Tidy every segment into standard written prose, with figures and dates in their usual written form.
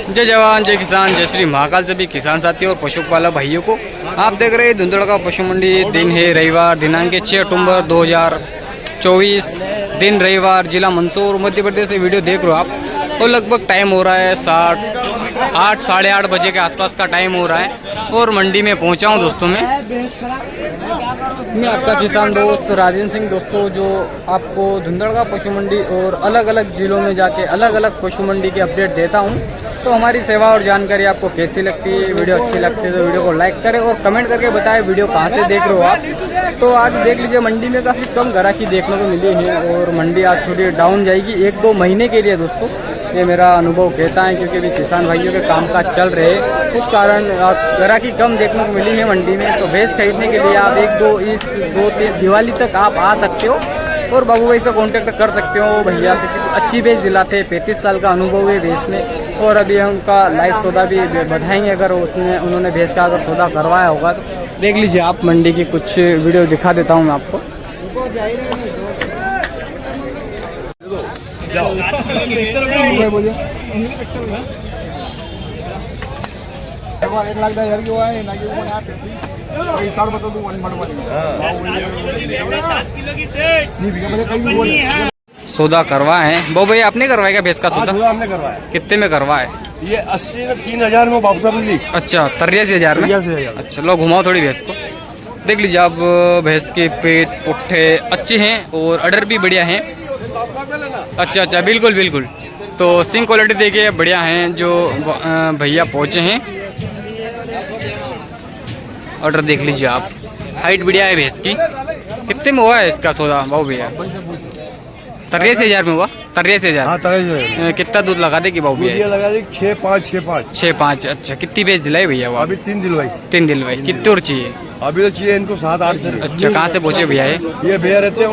जय जवान जय किसान जय श्री महाकाल सभी किसान साथी और पशुपालक भाइयों को आप देख रहे हैं धुंधड़का पशु मंडी। दिन है रविवार दिनांक 6 अक्टूबर 2024 दिन रविवार, जिला मंदसौर मध्य प्रदेश से वीडियो देख रहे हो आप। तो लगभग टाइम हो रहा है 8 साढ़े 8 बजे के आसपास का टाइम हो रहा है और मंडी में पहुंचा हूं दोस्तों। मैं आपका किसान दोस्त राजेंद्र सिंह दोस्तों, जो आपको धुंधड़का पशु मंडी और अलग अलग जिलों में जाके अलग अलग पशु मंडी के अपडेट देता हूं। तो हमारी सेवा और जानकारी आपको कैसी लगती है, वीडियो अच्छी लगती है तो वीडियो को लाइक करें और कमेंट करके बताएं वीडियो कहाँ से देख रहे हो आप। तो आज देख लीजिए मंडी में काफ़ी कम ग्राहकी देखने को मिली है और मंडी आज थोड़ी डाउन जाएगी 1-2 महीने के लिए दोस्तों। ये मेरा अनुभव कहता है, क्योंकि अभी किसान भाइयों के कामकाज चल रहे हैं, उस कारण ग्राहकी कम देखने को मिली है मंडी में। तो भैंस खरीदने के लिए आप 2-3 दिवाली तक आप आ सकते हो और बाबू भाई से कांटेक्ट कर सकते हो। भैया से अच्छी भैंस दिलाते हैं, 35 साल का अनुभव है भैंस में। और अभी उनका लाइव सौदा भी बताएंगे, अगर उन्होंने भैंस का अगर सौदा करवाया होगा तो। देख लीजिए आप मंडी की कुछ वीडियो दिखा देता हूँ मैं आपको। सौदा करवाए हैं बहु भाई, आपने करवाया क्या भैंस का सौदा? हमने करवाया। कितने में करवाए? ये 80 से 3000 में वापस मिली। अच्छा 83,000 में। अच्छा लो घुमाओ थोड़ी भैंस को। देख लीजिए आप भैंस के पेट पुट्ठे अच्छे हैं और अडर भी बढ़िया हैं। अच्छा बिल्कुल बिल्कुल। तो सिंग क्वालिटी देखिए बढ़िया हैं जो भैया पहुँचे हैं। ऑर्डर देख लीजिए आप, हाइट बढ़िया है भैंस की। कितने में हुआ है इसका सौदा बाबू भैया? 83,000 में हुआ। 83,000। हाँ 83,000। कितना दूध लगा देगी बाबू भैया? लगा दी 6-5। अच्छा कितनी भैंस दिलाई भैया वो? अभी 3 दिलवाई। 3 दिलवाई। कितने और चाहिए? अभी तो चाहिए इनको 7-8। अच्छा कहाँ से पहुँचे भैया? ये भैया रहते हैं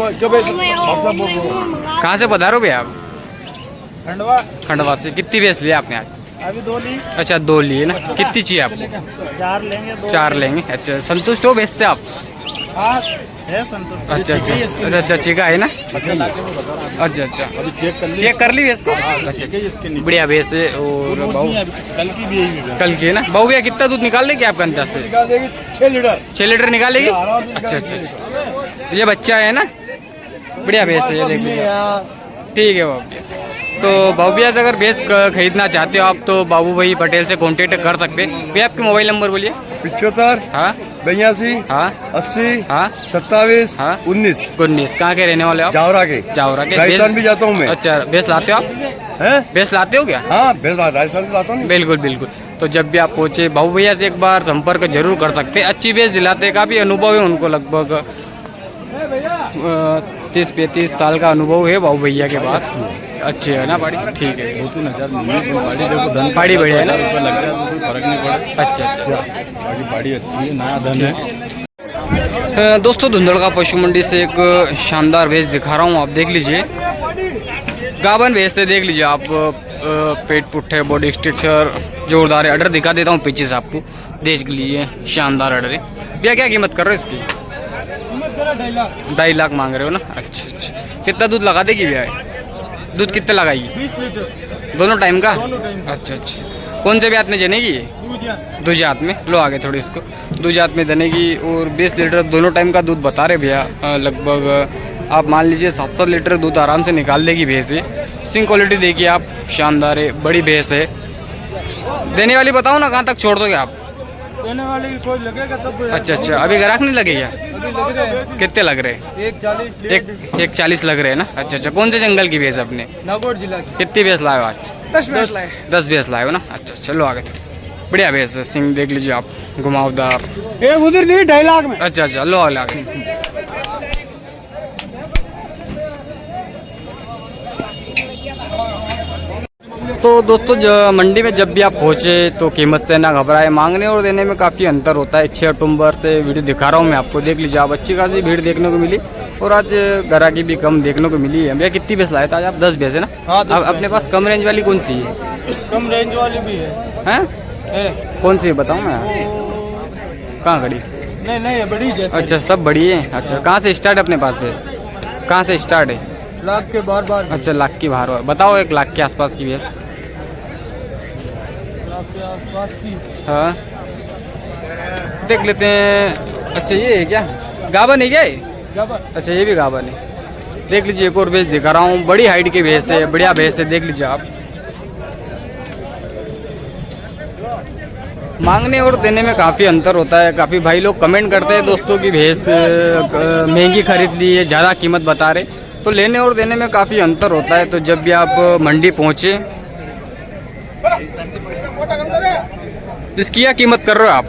कहाँ से पधारो भैया आप? खंडवा से। कितनी भैंस लिया आपने आज? अभी 2 ली। अच्छा 2 लिए ना। कितनी चाहिए आपको? 4 लेंगे। 4 लेंगे। अच्छा संतुष्ट हो भैंस से आप? अच्छा चिका है ना। अच्छा अभी चेक कर ली भैंस को। अच्छा बढ़िया भैंस है। और कल की है ना बाबू भैया? कितना दूध निकाल देगी आपका अंदाज से? 6 लीटर निकालेगी। अच्छा ये बच्चा है ना, बढ़िया भैंस है ये, देख लीजिए। ठीक है बाबू भैया। तो बाबू भैया से अगर भैंस खरीदना चाहते हो आप तो बाबू भाई पटेल से कांटेक्ट कर सकते हैं। भैया आपके मोबाइल नंबर बोलिए। 75 हाँ 82 हाँ 80 हाँ 27 हाँ 19। कहाँ के रहने वाले आप? जावरा के। राजस्थान भी जाता हूँ मैं। अच्छा भैंस लाते हो आप? हैं भैंस लाते हो क्या? हाँ भैंस राजस्थान से लाता हूँ। बिल्कुल। तो जब भी आप पहुँचे बाबू भैया से एक बार संपर्क जरूर कर सकते हैं। अच्छी भैंस दिलाते का भी अनुभव है उनको, लगभग 30-35 साल का अनुभव है बाबू भैया के पास। अच्छे है ना पाड़ी? ठीक है। 2-3 हज़ार पाड़ी बढ़िया है ना? फर्क नहीं पड़ा। अच्छा पाड़ी अच्छी है, नया धन है। दोस्तों धुंधड़का पशु मंडी से एक शानदार भैंस दिखा रहा हूँ, आप देख लीजिए। गावन भैंस से देख लीजिए आप, पेट पुट्ठे बॉडी स्ट्रक्चर जोरदार है। अडर दिखा देता हूँ पीछे से आपको, देख लीजिए शानदार अडर है। भैया क्या कीमत कर रहे हो इसकी? 2.5 लाख मांग रहे हो ना? अच्छा कितना दूध लगा देगी भैया? दूध कितना लगाएगी? 20 लीटर दोनों टाइम का। अच्छा कौन से ब्यात में जनेगी? दूजात में। लो आगे थोड़ी इसको। दूजात में जनेगी और 20 लीटर दोनों टाइम का दूध बता रहे भैया। लगभग आप मान लीजिए 7-7 लीटर दूध आराम से निकाल देगी भैंस। सिंग क्वालिटी देखिए आप, शानदार है, बड़ी भैंस है। देने वाली बताओ ना, कहाँ तक छोड़ दोगे आप? देने वाले कोई लगेगा तब। अच्छा अभी ग्राहक नहीं लगेगा? कितने लग रहे हैं? 140 लग रहे हैं ना। अच्छा कौन से जंगल की भैंस अपने? नागौर जिला की। कितनी भैंस लाए हो आज? 10 भैंस लाए हो ना। अच्छा चलो आगे तो बढ़िया भैंस है। सिंग देख लीजिए आप, घुमावदार। उधर नहीं 2.5 लाख में। अच्छा लो आगे। तो दोस्तों मंडी में जब भी आप पहुँचे तो कीमत से ना घबराए, मांगने और देने में काफ़ी अंतर होता है। 6 अक्टूबर से वीडियो दिखा रहा हूँ मैं आपको, देख लीजिए आप। अच्छी खासी भीड़ देखने को मिली और आज ग्राहकी भी कम देखने को मिली है। भैया कितनी भैंस लाए थे आज आप? 10 भैंस है ना? हाँ, अब अपने पास कम रेंज वाली कौन सी है? कम रेंज वाली भी है। कौन सी बताऊँ मैं? कहाँ खड़ी? नहीं बड़ी जैसे। अच्छा सब बड़ी है। अच्छा कहाँ से स्टार्ट है अपने पास भैंस? कहाँ से स्टार्ट है? लाख के बार बार अच्छा, लाख की बाहर हो। बताओ 1 लाख के आसपास की भैंस। लाख के आसपास की हाँ, देख लेते हैं। अच्छा, ये है क्या, गाभन है क्या ये? जबर अच्छा, ये भी गाभन है। देख लीजिए, एक और भैंस दिखा रहा हूँ, बड़ी हाइट की भैंस है, बढ़िया भैंस है। देख लीजिए आप, मांगने और देने में काफ़ी अंतर होता है। काफ़ी भाई लोग कमेंट करते हैं दोस्तों की भैंस महंगी खरीद ली है, ज़्यादा कीमत बता रहे, तो लेने और देने में काफ़ी अंतर होता है। तो जब भी आप मंडी पहुँचे, इसकी क्या कीमत कर रहे हो आप?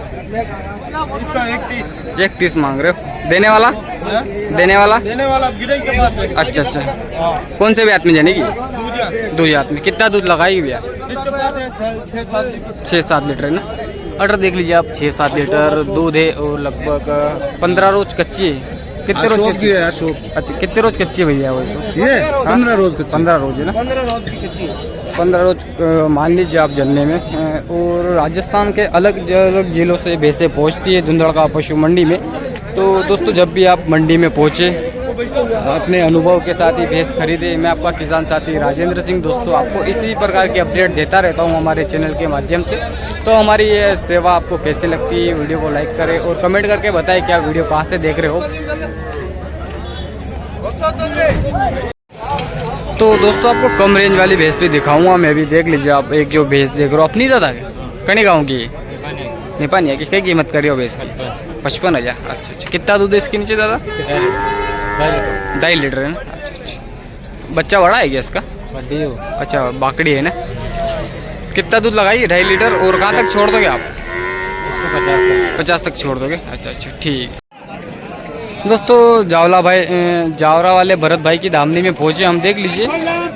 इसका 31 31 मांग रहे हो। देने वाला? देने वाला गिरे के पास है। अच्छा अच्छा, कौन से ब्यात में जाने की? दूजा दूजात में। कितना दूध लगाएगी भैया? इसके पास है 6-7 लीटर है ना। ऑर्डर देख लीजिए आप, 6-7 लीटर दूध है और लगभग 15 रोज कच्ची है। कितने रोज कच्ची है? अच्छा, कितने रोज कच्ची है भैया वैसे? ये 15 रोज कच्ची। 15 रोज है ना। 15 रोज की कच्ची है। 15 रोज मान लीजिए आप जलने में। और राजस्थान के अलग अलग जिलों से भैंसें पहुँचती है धुंधड़का पशु मंडी में। तो दोस्तों, जब भी आप मंडी में पहुँचे, अपने अनुभव के साथ ही भैंस खरीदे। मैं आपका किसान साथी राजेंद्र सिंह। दोस्तों, आपको इसी प्रकार की अपडेट देता रहता हूं हमारे चैनल के माध्यम से। तो हमारी ये सेवा आपको कैसी लगती है, वीडियो को लाइक करें और कमेंट करके बताएं क्या वीडियो कहां से देख रहे हो। तो दोस्तों, आपको कम रेंज वाली भैंस भी दिखाऊंगा मैं भी। देख लीजिए आप, एक जो भैंस देख रहे हो अपनी ज़्यादा कणी गाँव की नेपानी है कि क्या कीमत कर रही हो भैंस की? 55,000। अच्छा अच्छा, कितना दूध है इसके नीचे दादा? 2.5 लीटर है ना। अच्छा अच्छा, बच्चा बड़ा है क्या इसका? अच्छा, बाकड़ी है ना। कितना दूध लगाइए? 2.5 लीटर। और कहाँ तक छोड़ दोगे आप? 50 तक छोड़ दोगे। अच्छा अच्छा, ठीक। दोस्तों, जावरा वाले भरत भाई की धामनी में पहुँचे हम। देख लीजिए,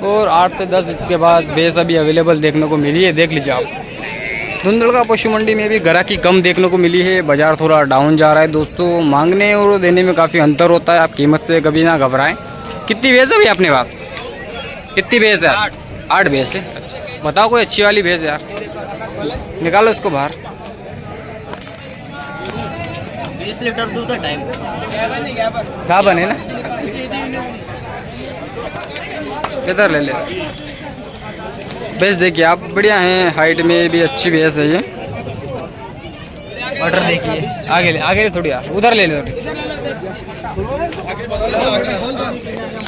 और 8 से 10 के बाद भैंस अभी अवेलेबल देखने को मिली है। देख लीजिए आप, धुंधड़का पशु मंडी में भी ग्राहकी कम देखने को मिली है। बाजार थोड़ा डाउन जा रहा है दोस्तों। मांगने और देने में काफ़ी अंतर होता है। आप कीमत से कभी ना घबराएं। कितनी भैंस है भाई अपने पास? कितनी भैंस है? 8 भैंस है। अच्छा, बताओ कोई अच्छी वाली भैंस यार, निकालो इसको बाहर। 20 लीटर दूध है टाइम गाभन है ना। इधर ले ले भैंस, देखिए आप, बढ़िया हैं, हाइट में भी अच्छी भैंस है ये। ऑर्डर देखिए, आगे थोड़ी उधर ले लो।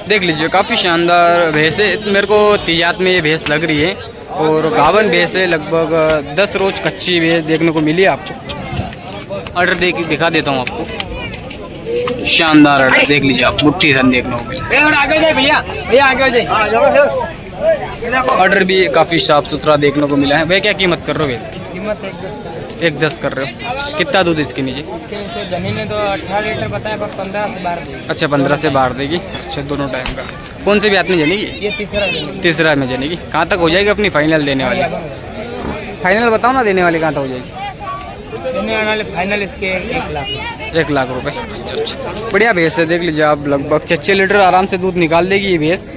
देख लीजिए, काफ़ी शानदार भैंस है। मेरे को तिजात में ये भैंस लग रही है और गावन भैंस है। लगभग 10 रोज कच्ची भैंस देखने को मिली है आपको। ऑर्डर दिखा देता हूँ आपको। शानदार ऑर्डर देख लीजिए आप, मुट्ठी सन देखने को मिली। ऑर्डर भी काफ़ी साफ सुथरा देखने को मिला है। भैया क्या कीमत कर रहे हो इसकी? कीमत 1.10 कर रहे हो। कितना दूध इसके नीचे? इसके नीचे जमीन में तो 18 लीटर बताया, पर 15 से 12 देगी। अच्छा, 15 से 12 देगी। अच्छा, दोनों टाइम का। कौन से ब्यात में जनेगी? ये तीसरा में जनेगी। कहाँ तक हो जाएगी अपनी फाइनल देने वाली? फाइनल बताओ ना, देने वाली कहाँ तक हो जाएगी? देने वाले फाइनल इसके 1 लाख। 1 लाख रुपए। अच्छा अच्छा, बढ़िया भैंस है। देख लीजिए आप, लगभग 6 लीटर आराम से दूध निकाल देगी ये भैंस।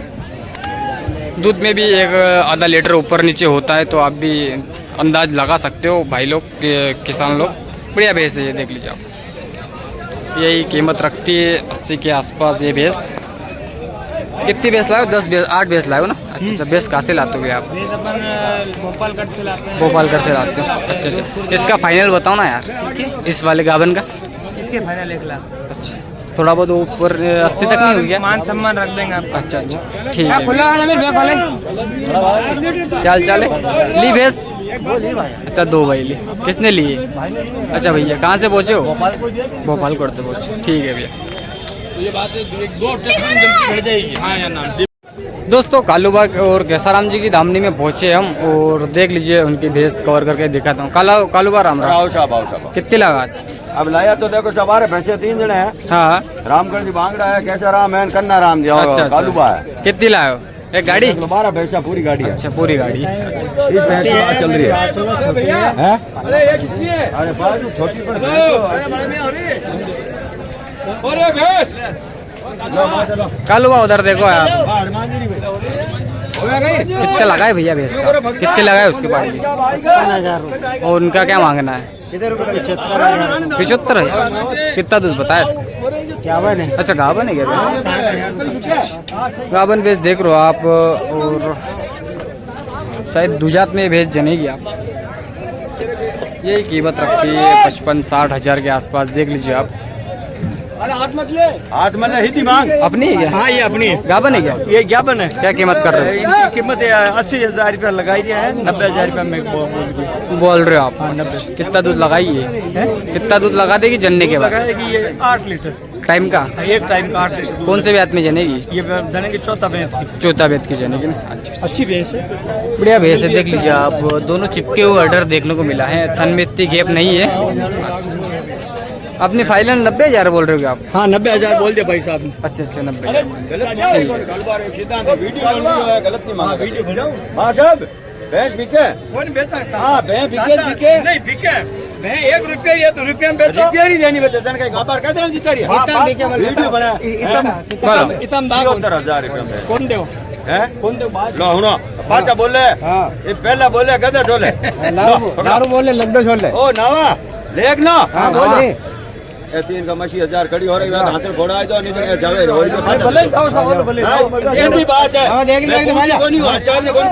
दूध में भी 1-आधा लीटर ऊपर नीचे होता है, तो आप भी अंदाज लगा सकते हो भाई लोग, किसान लोग। बढ़िया भैंस है ये, देख लीजिए आप। यही कीमत रखती है 80 के आसपास ये भैंस। कितनी भैंस लाए हो? 8 भैंस लाए हो ना। अच्छा, भैंस कहाँ से लाते हो आप? भोपालगढ़ से लाते हैं। भोपालगढ़ से लाते हो। अच्छा अच्छा, इसका फाइनल बताओ ना यार, इस वाले गाभन का। इसके फाइनल 1 लाख। अच्छा, थोड़ा बहुत ऊपर 80 तक नहीं हो गया? मान सम्मान रख देंगे आप। अच्छा अच्छा, ठीक है। क्या हाल चाल है? ली भैंस? अच्छा, 2 भाई ली। किसने लिए? अच्छा भैया, कहाँ से पहुँचे हो? भोपालगढ़ से पहुँचे। ठीक है भैया। दोस्तों, कालूबाग और केसाराम जी की धामनी में पहुँचे हम, और देख लीजिए उनकी भैंस कवर करके दिखाता हूँ। कालूबा राम कितनी लगा आज? अब लाया तो देखो सवार भैंसे 3 जने हैं। हाँ, रामगढ़ जी भांगड़ा है, कैसा राम है, कन्ना राम दिया, अच्छा कालूबा अच्छा, है। कितनी लाए हो? एक गाड़ी? 12 भैंसा पूरी गाड़ी है। अच्छा, पूरी गाड़ी। इस भैंस की बात चल रही है। अरे ये किसकी है? अरे बाजू छोटी पर कालूबा उधर देखो यार। कितने लगाए भैया भैंस का? कितने लगाए उसके पाड़ी के? 55,000 और उनका क्या मांगना है? 75,000 75,000। कितना दूध बताया इसका? क्या है? अच्छा गाबन है क्या भैया? गाबन भैंस देख रहे हो आप, और शायद दुजात में भैंस जनेगी आप। यही कीमत रखती है 55-60 हज़ार के आसपास। देख लीजिए आप। हाथ में ही थी मांग। अपनी है क्या? हाँ ये अपनी है। गाबन है क्या? ये ज्ञापन है। क्या कीमत कर रहे हो? इनकी कीमत 80,000 रुपया लगाई दिया है। 90,000 रुपया में बोल रहे हो आप? कितना दूध लगाई है? कितना दूध लगा देगी जनने के बाद? लगाएगी ये 8 लीटर टाइम का? एक टाइम का 8 लीटर। कौन से ब्यात में जनेगी? ये जनेगी चौथा भैंस की। चौथा ब्यात की जनेगी ना? अच्छा, अच्छी भैंस है। बढ़िया भैंस है। देख लीजिए आप, दोनों चिपके हुए अडर देखने को मिला है। थन में इतनी गैप नहीं है। अपनी फाइनल 90,000 बोल रहे हो आप? हाँ 90,000 बोल दिया भाई साहब ने। अच्छा 90। गलत नहीं मांगा वीडियो। हाँ साहब भैंस बिके। कौन बेचा? हाँ भैंस बिके बिके। नहीं बिके। मैं 1 रुपया ये तो रुपया में बेचो। रुपया ही नहीं बेचे जन का व्यापार कहते हैं जीता रही है। वीडियो बना इतम दाग 70,000 रुपया में कौन दे है। कौन दे लो हुनो पाचा बोले ये पहला बोले गधा छोले दारू बोले लड्डू छोले। ओ नावा लेख ना बोले ये 3 का मछली 1000 खड़ी हो रही है हाथ घोड़ा है तो नहीं तो जावे रोड पे भले जाओ सब भले ये भी बात है। हां देख ले को नहीं हुआ चार ने कौन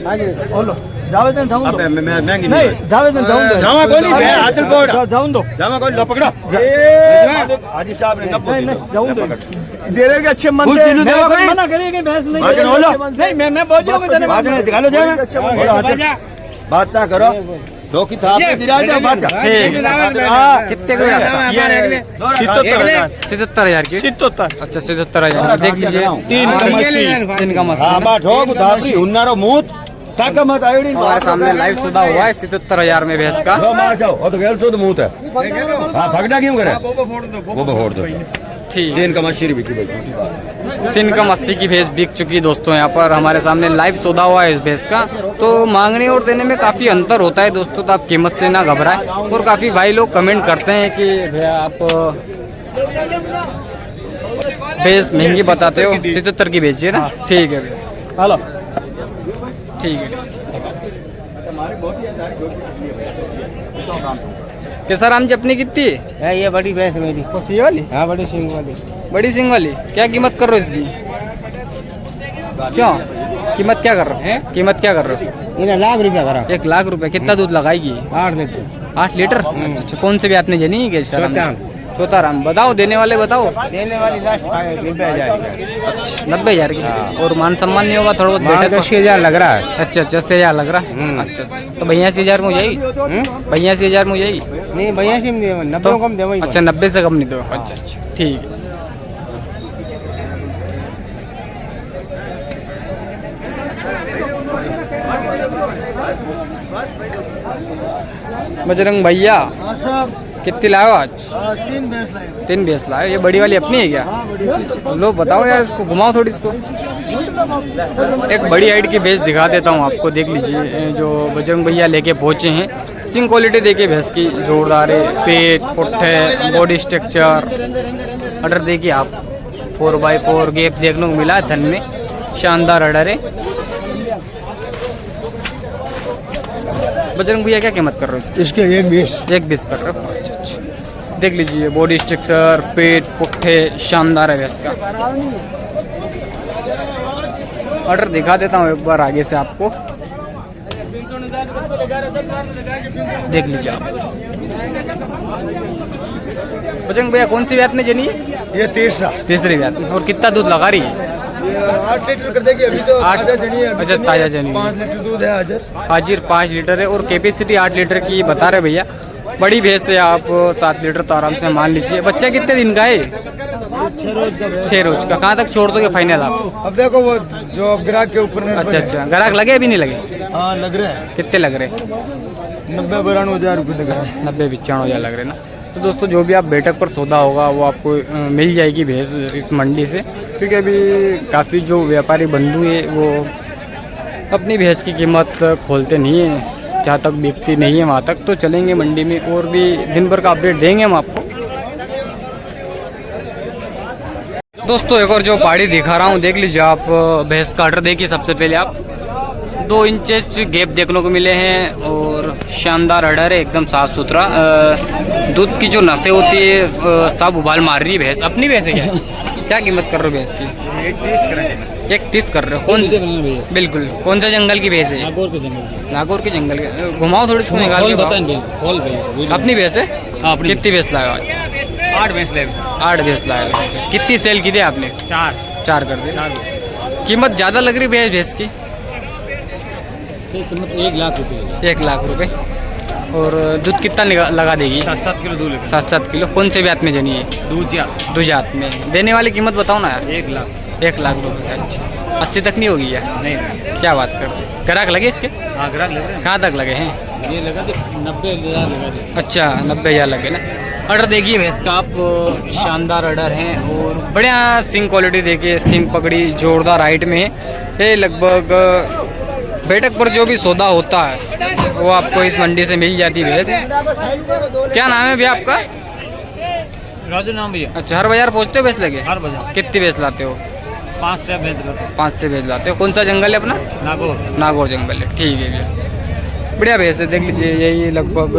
हां जी बोलो जावे दिन जाऊं अबे मैं महंगी नहीं जावे दिन जाऊं दो जावा कोनी बे हाथ घोड़ा जाऊं दो जावा कोनी लो पकड़ो हाजी साहब ने नब्बे नहीं जाऊं दो दे रहे अच्छे मन से मना करेंगे भैंस नहीं मैं बोल दिया मैं तेरे बात नहीं दिखा लो जाए बात ना करो दो की था आपने दिला दिया बात कितने को? 77,000 की। 77 अच्छा 77,000। देख लीजिए 3 का मछली। हाँ बात हो दापड़ी हुन्नारो मूत ताका मत आयोडी हमारे सामने लाइव सौदा हुआ है 77,000 में भैंस का। लो मार जाओ वो तो गेल तो मूत है। हाँ भगना क्यों करे वो फोड़ दो ठीक। 3 का मछली बिकी भाई 3 का 80 की भैंस बिक चुकी दोस्तों। यहाँ पर हमारे सामने लाइव सौदा हुआ है इस भैंस का। तो मांगने और देने में काफ़ी अंतर होता है दोस्तों, तो आप कीमत से ना घबराएं। और काफ़ी भाई लोग कमेंट करते हैं कि भैया आप भैंस महंगी बताते हो, 77 की बेचिए ना। ठीक है भैया, हेलो ठीक है। कैसा राम जी अपनी कितनी है? ये बड़ी भैंस मेरी। ये वाली? हाँ बड़ी सिंग वाली। बड़ी सिंग वाली। क्या कीमत कर रहे हो इसकी? क्यों कीमत क्या कर रहे हो? कीमत क्या कर रहे हो? इन्हें लाख रुपया करा। 1 लाख रुपए। कितना दूध लगाएगी? 8 लीटर। 8 लीटर। अच्छा कौन से भी आपने जनी है? चौथाराम। चौथाराम। बताओ देने वाले बताओ। देने वाली लास्ट 90,000। 90,000 की। और मान सम्मान नहीं होगा थोड़ा बहुत? बैठक 10,000 लग रहा है। अच्छा 10,000 लग रहा है। अच्छा तो 82,000 में हो जाएगी? 82,000 में हो जाएगी? नहीं भैया सिम 90 कम दे वही। अच्छा 90 से कम नहीं दो। अच्छा अच्छा ठीक है। बजरंग भैया कितनी लाए हो आज? 3 भैंस लाए। ये बड़ी वाली अपनी है क्या? लो बताओ यार, इसको घुमाओ थोड़ी इसको। एक बड़ी हाइट की भैंस दिखा देता हूँ आपको। देख लीजिए जो बजरंग भैया लेके पहुँचे हैं। सिंग क्वालिटी देखिए भैंस की, जोरदार है। पेट, पुट्ठे, बॉडी स्ट्रक्चर, अडर देखिए आप 4x4 गैप देखने को मिला है थन में। शानदार अडर है। बजरंग भैया क्या कीमत कर रहे हो इसकी? इसके 1,20 कर रहे हो? अच्छा अच्छा। देख लीजिए बॉडी स्ट्रक्चर, पेट, पुट्ठे, शानदार है भैंस का। ऑर्डर दिखा देता हूँ एक बार आगे से आपको। देख लीजिए आप। बजरंग भैया कौन सी ब्यात में जनी? ये तीसरी ब्यात में। और कितना दूध लगा रही है? 8 लीटर कर देगी अभी तो। 8। ताजा जनी है। अच्छा ताजा जनी। 5 लीटर दूध है हाजिर। हाजिर 5 लीटर है और कैपेसिटी 8 लीटर की बता रहे भैया। बड़ी भैंस है, आप 7 लीटर तो आराम से मान लीजिए। बच्चा कितने दिन का है? 6 रोज का। कहाँ तक छोड़ दोगे फाइनल आप? अब देखो वो जो ग्राहक के ऊपर निर्भर अच्छा है। अच्छा। ग्राहक लगे अभी नहीं लगे? हाँ लग रहे हैं। कितने लग रहे? 90-92 हज़ार रुपये लग रहे हैं। 90-95 लग रहे ना। तो दोस्तों जो भी आप बैठक पर सौदा होगा वो आपको मिल जाएगी भैंस इस मंडी से। क्योंकि अभी काफ़ी जो व्यापारी बंधु है वो अपनी भैंस की कीमत खोलते नहीं है, जहाँ तक बिकती नहीं है वहाँ तक। तो चलेंगे मंडी में और भी दिन भर का अपडेट देंगे हम आपको। दोस्तों एक और जो पहाड़ी दिखा रहा हूँ देख लीजिए आप। भैंस का ऑर्डर देखिए। सबसे पहले आप 2 इंच गैप देखने को मिले हैं और शानदार ऑर्डर है, एकदम साफ सुथरा। दूध की जो नसें होती है सब उबाल मार रही है भैंस। अपनी भैंस है क्या? क्या कीमत कर रहे हो भैंस की? 1.30 कर रहे हो। कौन? बिल्कुल। कौन सा जंगल की भैंस है? नागौर के जंगल। नागौर के जंगल के। घुमाओ थोड़ी इसको निकाल के। अपनी भैंस है? कितनी भैंस लाए आज? 8 भैंस ले। 8 भैंस लाए। कितनी सेल की थी आपने? 4 कर दी। कीमत ज़्यादा लग रही है भैंस की? कीमत 1 लाख रुपये। 1 लाख रुपए। और दूध कितना लगा देगी? 7-7 किलो दूध। 7-7 किलो। कौन से ब्यात में जनी है? दूजात में। देने वाली कीमत बताओ ना यार। 1 लाख। 1 लाख रुपए। अच्छा 80 तक नहीं होगी यार? नहीं। क्या बात कर। ग्राहक लगे इसके? हाँ ग्राहक लग रहे हैं। कहाँ तक लगे हैं? ये लगा दे 90,000 लगा दे। अच्छा 90,000 लगे ना। ऑर्डर देखिए भैंस का आप। शानदार ऑर्डर हैं और बढ़िया सिंग क्वालिटी देखिए। सिंग पकड़ी जोरदार हाइट में है। ये लगभग बैठक पर जो भी सौदा होता है वो आपको इस मंडी से मिल जाती है भैंस। क्या नाम है भैया आपका? राजू नाम भैया। अच्छा हर बाजार पहुँचते हो भैंस लेके? हर बाजार। कितनी भैंस लाते हो? 5 से भैंस लाते हैं। 5 से भैंस लाते हो। कौन सा जंगल है अपना? नागौर जंगल है। ठीक है भैया बढ़िया भैंस है। देख लीजिए यही लगभग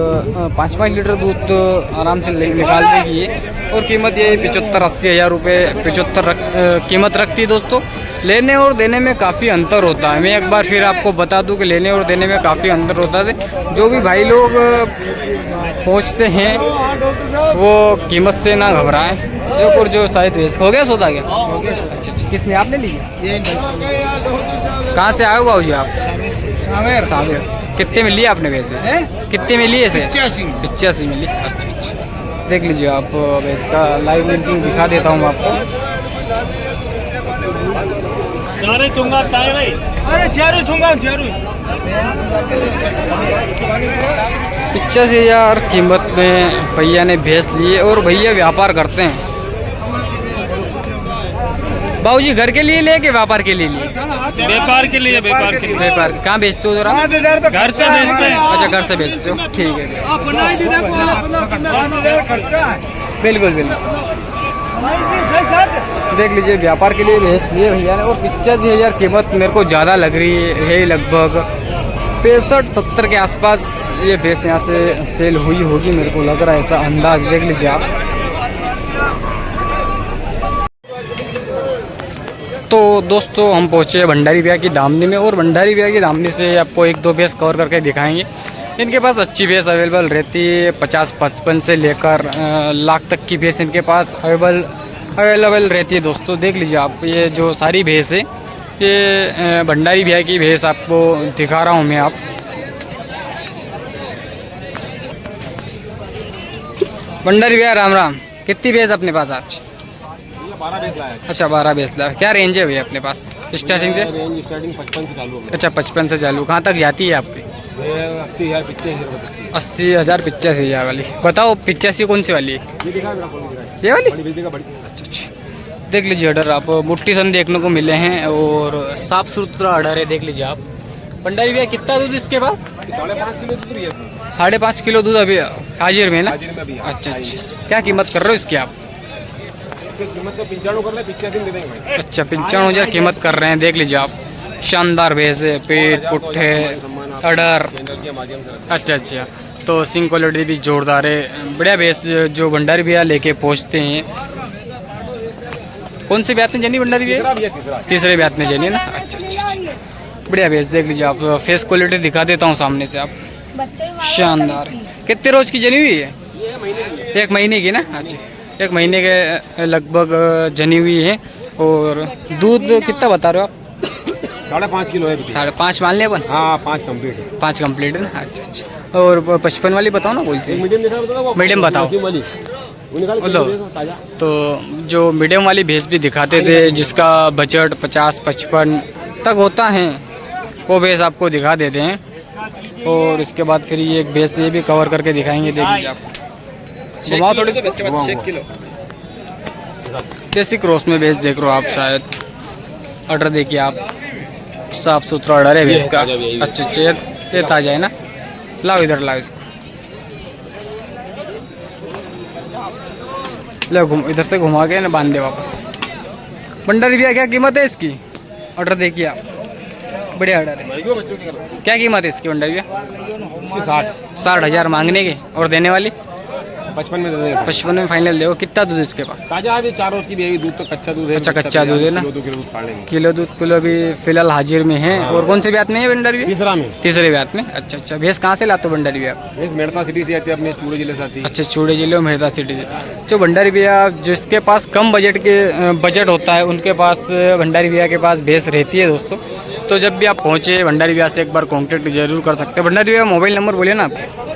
5-5 लीटर दूध तो आराम से निकाल देगी ये। और कीमत ये 75-80 हज़ार रुपये 75 कीमत रखती है दोस्तों। लेने और देने में काफ़ी अंतर होता है। मैं एक बार फिर आपको बता दूं कि लेने और देने में काफ़ी अंतर होता है। जो भी भाई लोग पहुंचते हैं वो कीमत से ना घबराएं। एक और जो शायद भैंस हो गया सौदा क्या? अच्छा किसने? आपने ली? कहाँ से आए हो बाबू जी आप? सावेर। कितने में लिए आपने वैसे? कितने में लिए इसे? 85 में लिए। अच्छा देख लीजिए आप भैंस का लाइव लिंकिंग दिखा देता हूँ आपको। अरे चुंगा भाई। अरे चारू चुंगा चारू। 85,000 कीमत में भैया ने भैंस लिए और भैया व्यापार करते हैं। बाबूजी घर के लिए ले के व्यापार के लिए लिए? व्यापार के लिए। व्यापार। कहाँ बेचते हो जरा? घर से बेचते हैं। अच्छा घर से बेचते हो। ठीक है बिल्कुल बिल्कुल। देख लीजिए व्यापार के लिए भैंस लिए भैया ने और 85,000 कीमत मेरे को ज़्यादा लग रही है। लगभग 65-70 के आसपास ये भैंस यहाँ से सेल हुई होगी मेरे को लग रहा है, ऐसा अंदाज। देख लीजिए आप। तो दोस्तों हम पहुँचे भंडारी भैया की दामनी में और भंडारी भैया की दामनी से आपको 1-2 भैंस कवर करके दिखाएंगे। इनके पास अच्छी भैंस अवेलेबल रहती है। 50-55 से लेकर लाख तक की भैंस इनके पास अवेलेबल रहती है दोस्तों। देख लीजिए आप ये जो सारी भैंस है ये भंडारी भैया की भैंस आपको दिखा रहा हूँ मैं। आप भंडारी भैया राम राम। कितनी भैंस अपने पास आज? 12 भैंस लाया। अच्छा 12 भैंस लाया। क्या रेंज है भैया अपने पास स्टार्टिंग से? रेंज स्टार्टिंग 55 से चालू है। अच्छा 55 से चालू। कहाँ तक जाती है आपकी? 80,000 85,000। 80,000 85,000 वाली। बताओ 85 कौन सी वाली है? ये वाली? अच्छा देख लीजिए ऑर्डर आप। मुट्ठी सन देखने को मिले हैं और साफ सुथरा ऑर्डर है। देख लीजिए आप। भंडारी भैया कितना दूध इसके पास? 5.5 किलो दूध है। 5.5 किलो दूध अभी हाजिर में ना? हाजिर में अभी। अच्छा क्या कीमत कर रहे हो इसकी आप? कीमत तो 95 कर रहे हैं, 85 दे देंगे भाई। अच्छा 95,000 कीमत कर रहे हैं। देख लीजिए आप। शानदार भैंस है। पेट पुट्ठे ऑर्डर। अच्छा तो सिंग क्वालिटी भी जोरदार है। बढ़िया भैंस जो भंडारी भैया लेके पहुँचते हैं। कौन से ब्यात में जानी भंडारी भैया? तीसरे ब्यात में जानी ना? अच्छा बढ़िया भैंस। देख लीजिए आप। फेस क्वालिटी दिखा देता हूँ सामने से आप। शानदार। कितने रोज की जनी हुई है? 1 महीने की ना? अच्छा 1 महीने के लगभग जनी हुई है। और दूध कितना बता रहे हो आप? 5.5 किलो है। 5.5 मान लिया अपन? हाँ 5 कंप्लीट है। 5 कंप्लीट है ना? अच्छा और 55 वाली बताओ ना कोई सी? मीडियम बताओ। तो जो मीडियम वाली भैंस भी दिखाते थे जिसका बजट 50-55 तक होता है वो भैंस आपको दिखा देते हैं। और इसके बाद फिर ये एक भैंस ये भी कवर करके दिखाएंगे। देख लीजिए आप। घुमाओ थोड़ी सी। इसके बाद 6 किलो देसी क्रॉस में भैंस देख रहे हो आप शायद। ऑर्डर देखिए आप। साफ सुथरा ऑर्डर है भैंस का। अच्छा ये ताज़ा है ना? लाओ इधर लाओ इसको। लो इधर से घुमा के ना बांध दे वापस। भंडारी भैया क्या कीमत है इसकी? ऑर्डर देखिए आप, बढ़िया ऑर्डर है। क्या कीमत है इसकी भंडारी भैया? 60,000 मांगने के और देने वाली 55 में दे देंगे। 55 में फाइनल देखो। कितना दूध इसके पास? ताजा अभी 4 रोज की भी है, दूध तो कच्चा दूध है। अच्छा, कच्चा दूध है ना? 2 किलो दूध फाड़ लेंगे। किलो दूध किलो अभी फिलहाल हाजिर में है। और कौन से ब्यात में है भंडारी भैया? तीसरा में तीसरे ब्यात में। अच्छा अच्छा, भैंस कहाँ से लाते हो भंडारी भैया? एक मेड़ता सिटी से आती है, अपने चूड़े जिले से आती है। अच्छा, चूड़े जिले और मेहता सिटी से। जो भंडारी भैया जिसके पास कम बजट होता है उनके पास भंडारी भैया के पास भैंस रहती है दोस्तों। तो जब भी आप पहुँचे भंडारी भैया से एक बार कॉन्टेक्ट जरूर कर सकते हैं। भंडारी भैया मोबाइल नंबर बोलिए ना आप।